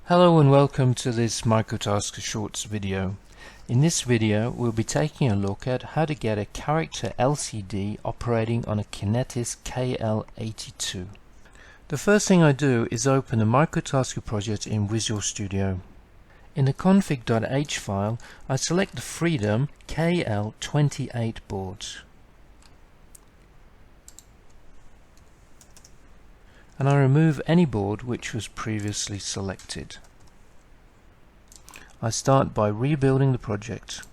Hello and welcome to this uTasker Shorts video. In this video we'll be taking a look at how to get a Character LCD operating on a Kinetis KL82. The first thing I do is open the uTasker project in Visual Studio. In the config.h file I select the Freedom KL28 board. And I remove any board which was previously selected. I start by rebuilding the project.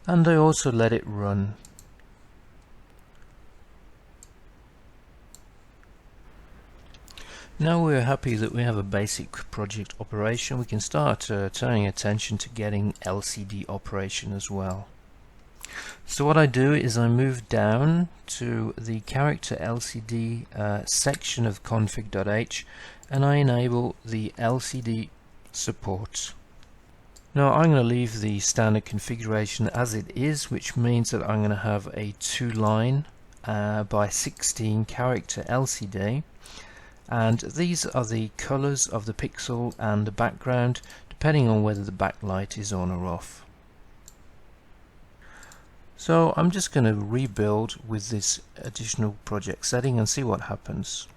And I also let it run. Now we're happy that we have a basic project operation, we can start turning attention to getting LCD operation as well. So what I do is I move down to the Character LCD section of config.h and I enable the LCD support. Now I'm going to leave the standard configuration as it is, which means that I'm going to have a 2-line by 16 character LCD, and these are the colors of the pixel and the background depending on whether the backlight is on or off. So I'm just going to rebuild with this additional project setting and see what happens.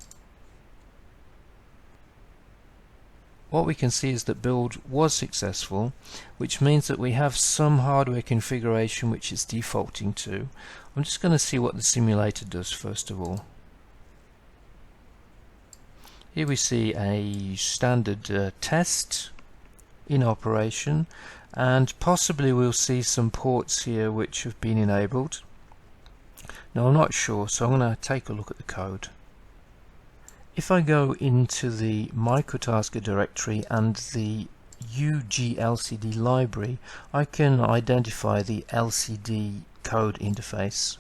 What we can see is that build was successful, which means that we have some hardware configuration which is defaulting to. I'm just going to see what the simulator does first of all. Here we see a standard test in operation, and possibly we'll see some ports here which have been enabled. Now I'm not sure, so I'm going to take a look at the code. If I go into the uTasker directory and the uGLCD library, I can identify the LCD code interface.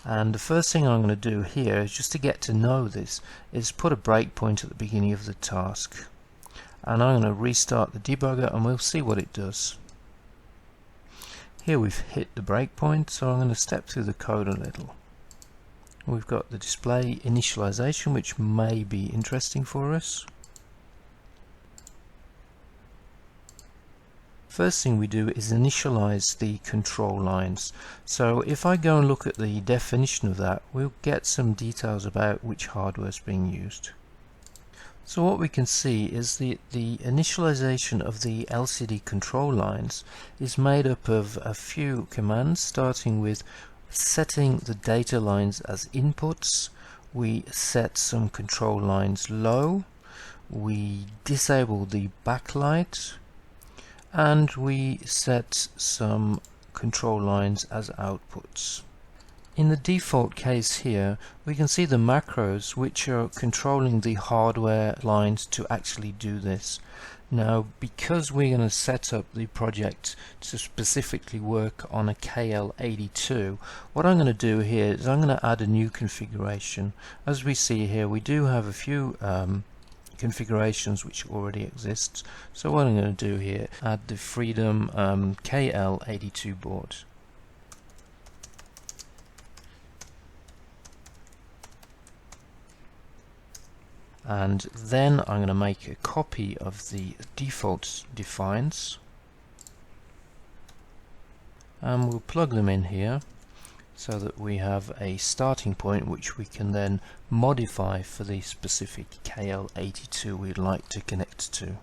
And the first thing I'm going to do here is, just to get to know this, is put a breakpoint at the beginning of the task. And I'm going to restart the debugger and we'll see what it does. Here we've hit the breakpoint, so I'm going to step through the code a little. We've got the display initialization, which may be interesting for us. First thing we do is initialize the control lines. So if I go and look at the definition of that, we'll get some details about which hardware is being used. So what we can see is the initialization of the LCD control lines is made up of a few commands, starting with setting the data lines as inputs. We set some control lines low, we disable the backlight, and we set some control lines as outputs. In the default case here, we can see the macros which are controlling the hardware lines to actually do this. Now, because we're going to set up the project to specifically work on a KL82, what I'm going to do here is I'm going to add a new configuration. As we see here, we do have a few configurations which already exist. So what I'm going to do here, add the Freedom KL82 board. And then I'm going to make a copy of the default defines, and we'll plug them in here so that we have a starting point which we can then modify for the specific KL82 we'd like to connect to.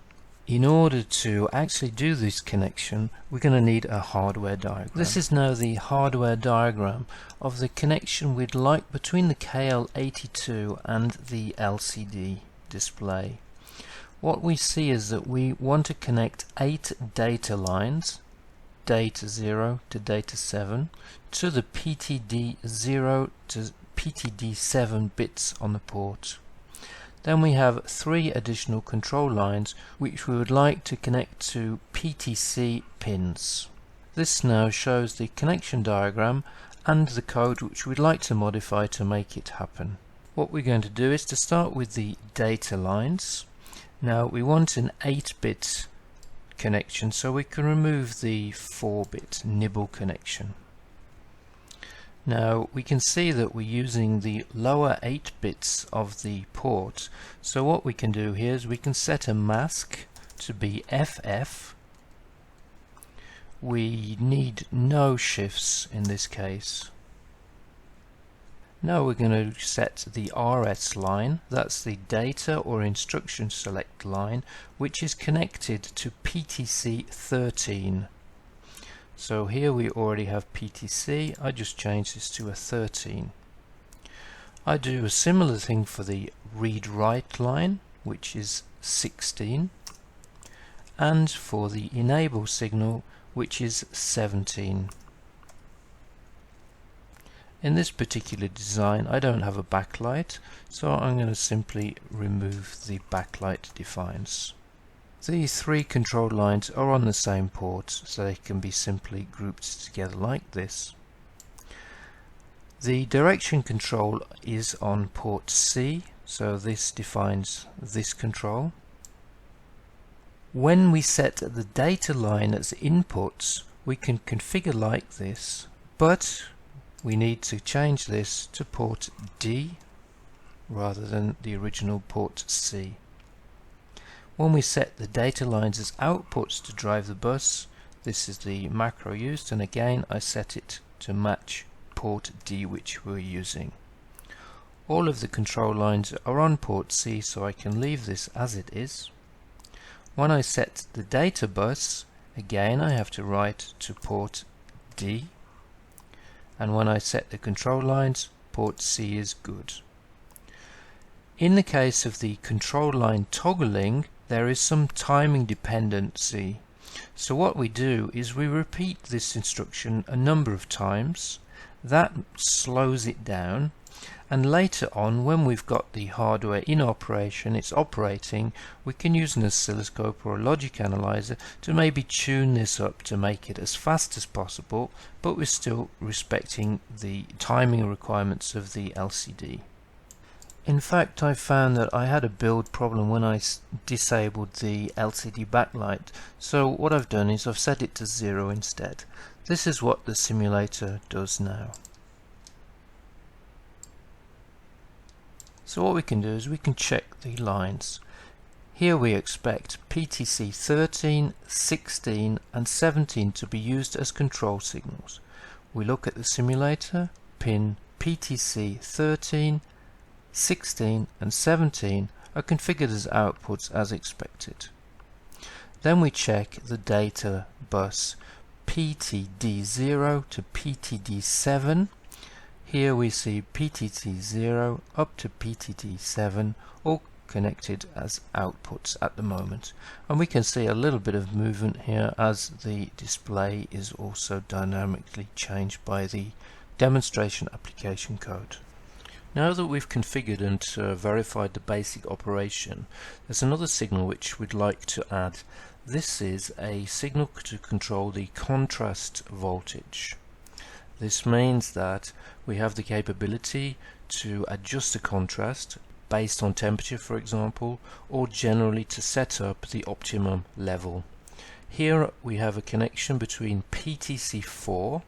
In order to actually do this connection, we're going to need a hardware diagram. This is now the hardware diagram of the connection we'd like between the KL82 and the LCD display. What we see is that we want to connect 8 data lines, data 0 to data 7, to the PTD 0 to PTD 7 bits on the port. Then we have 3 additional control lines which we would like to connect to PTC pins. This now shows the connection diagram and the code which we'd like to modify to make it happen. What we're going to do is to start with the data lines. Now we want an 8-bit connection, so we can remove the 4-bit nibble connection. Now we can see that we're using the lower 8 bits of the port, so what we can do here is we can set a mask to be FF. We need no shifts in this case. Now we're going to set the RS line, that's the data or instruction select line, which is connected to PTC 13. So here we already have PTC, I just change this to a 13. I do a similar thing for the read-write line, which is 16, and for the enable signal, which is 17. In this particular design I don't have a backlight, so I'm going to simply remove the backlight defines. The three control lines are on the same port, so they can be simply grouped together like this. The direction control is on port C, so this defines this control. When we set the data line as inputs, we can configure like this, but we need to change this to port D rather than the original port C. When we set the data lines as outputs to drive the bus, this is the macro used, and again I set it to match port D which we're using. All of the control lines are on port C, so I can leave this as it is. When I set the data bus, again I have to write to port D, and when I set the control lines, port C is good. In the case of the control line toggling, there is some timing dependency. So what we do is we repeat this instruction a number of times. That slows it down, and later on, when we've got the hardware in operation, it's operating, we can use an oscilloscope or a logic analyzer to maybe tune this up to make it as fast as possible, but we're still respecting the timing requirements of the LCD. In fact, I found that I had a build problem when I disabled the LCD backlight, so what I've done is I've set it to 0 instead. This is what the simulator does now. So what we can do is we can check the lines. Here we expect PTC 13, 16 and 17 to be used as control signals. We look at the simulator, pin PTC 13, 16 and 17 are configured as outputs as expected. Then we check the data bus PTD0 to PTD7. Here we see PTD0 up to PTD7 all connected as outputs at the moment, and we can see a little bit of movement here as the display is also dynamically changed by the demonstration application code. Now that we've configured and verified the basic operation, there's another signal which we'd like to add. This is a signal to control the contrast voltage. This means that we have the capability to adjust the contrast based on temperature, for example, or generally to set up the optimum level. Here we have a connection between PTC4.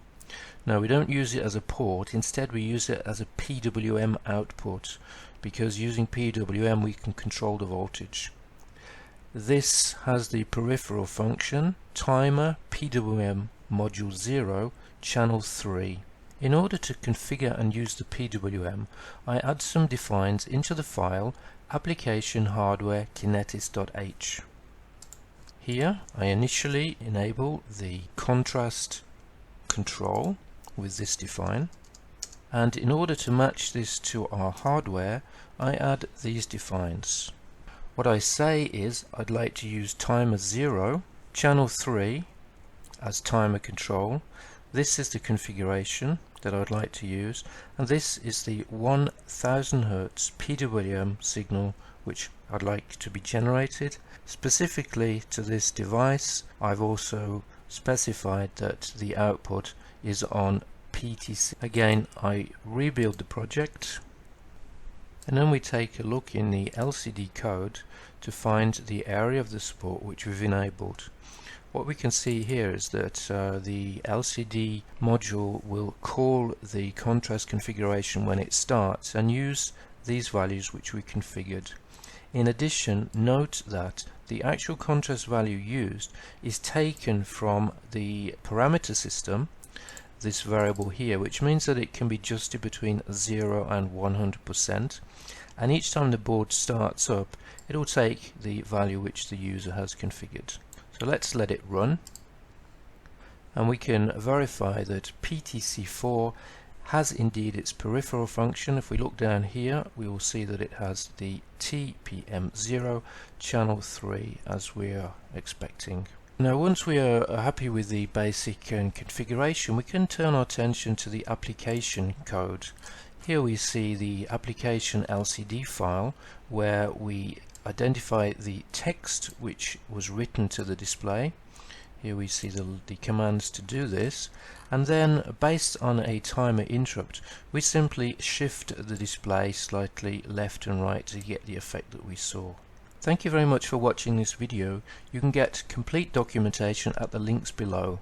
Now we don't use it as a port, instead we use it as a PWM output, because using PWM we can control the voltage. This has the peripheral function timer PWM module 0 channel 3. In order to configure and use the PWM, I add some defines into the file application hardware kinetis.h. Here I initially enable the contrast control with this define, and in order to match this to our hardware I add these defines. What I say is I'd like to use timer 0 channel 3 as timer control. This is the configuration that I'd like to use, and this is the 1000 Hz PWM signal which I'd like to be generated. Specifically to this device I've also specified that the output is on PTC. Again I rebuild the project, and then we take a look in the LCD code to find the area of the support which we've enabled. what we can see here is that the LCD module will call the contrast configuration when it starts and use these values which we configured. In addition, note that the actual contrast value used is taken from the parameter system, this variable here, which means that it can be adjusted between 0 and 100%, and each time the board starts up it will take the value which the user has configured. So let's let it run, and we can verify that PTC4 has indeed its peripheral function. If we look down here we will see that it has the TPM0 channel 3 as we are expecting. Now once we are happy with the basic configuration, we can turn our attention to the application code. Here we see the application LCD file where we identify the text which was written to the display. Here we see the commands to do this, and then based on a timer interrupt we simply shift the display slightly left and right to get the effect that we saw. Thank you very much for watching this video. You can get complete documentation at the links below.